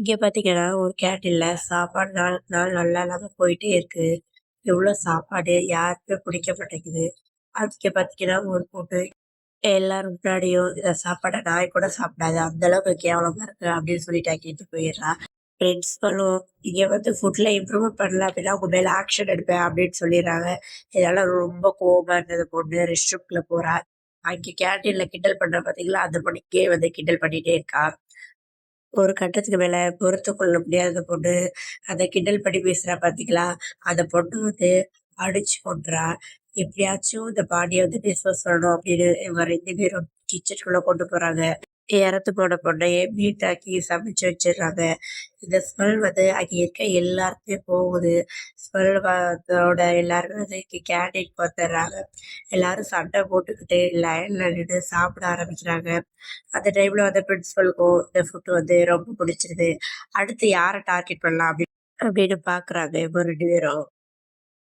இங்க பார்த்தீங்கன்னா, ஒரு கேன்டீன்ல சாப்பாடு நாள் நாள் நல்லா இல்லாம போயிட்டே இருக்கு. எவ்ளோ சாப்பாடு யாருக்குமே பிடிக்க மாட்டேங்குது. அதுக்கு பார்த்தீங்கன்னா, ஒரு பொண்ணு எல்லாரும் முன்னாடியும் இந்த சாப்பாட நாய் கூட சாப்பிடாது. அந்த அளவுக்கு கேவலமா இருக்கு அப்படின்னு சொல்லிட்டு ஆக்கிட்டு போயிடுறா. பிரின்சிபலும் இங்க வந்து ஃபுட்ல இம்ப்ரூவ்மென்ட் பண்ணல அப்படின்னா, உங்க மேல ஆக்ஷன் எடுப்பேன் அப்படின்னு சொல்லிடுறாங்க. இதனால ரொம்ப கோவமா இருந்தது பொண்ணு ரெஸ்ட் ரூம்குள்ள போறா. அங்க கேன்டீன்ல கிண்டல் பண்றா பார்த்தீங்களா, அந்த பொண்ணு இங்கேயே வந்து கிண்டல் பண்ணிட்டே இருக்கா. ஒரு கட்டத்துக்கு மேல பொறுத்துக்கொள்ள முடியாத பொண்ணு, அத கிண்டல் பண்ணி பேசுறா பாத்தீங்களா? அந்த பொண்ணு வந்து அடிச்சு கொட்றா. எப்படியாச்சும் இந்த பாட்டிய வந்து டிஸ்மிஸ் பண்ணணும் அப்படின்னு இவங்க 2 பேரும் கிச்சனுக்குள்ள கொண்டு போறாங்க. இறந்து போன பொண்ணையே மீட்டாக்கி சமைச்சு வச்சுடுறாங்க. இந்த ஸ்மெல் வந்து அங்க இருக்க எல்லாருக்குமே போகுது. ஸ்மெல் வந்தோட எல்லாருமே வந்து கேன்டீன்க்கு வந்துடுறாங்க. எல்லாரும் சண்டை போட்டுக்கிட்டு லைன்ல நின்னு சாப்பிட ஆரம்பிக்கிறாங்க. அந்த டைம்ல வந்து பிரின்சிபலுக்கும் இந்த ஃபுட் வந்து ரொம்ப பிடிச்சிருது. அடுத்து யார டார்கெட் பண்ணலாம் அப்படின்னு அப்படின்னு பார்க்குறாங்க இவங்க 2 பேரும்.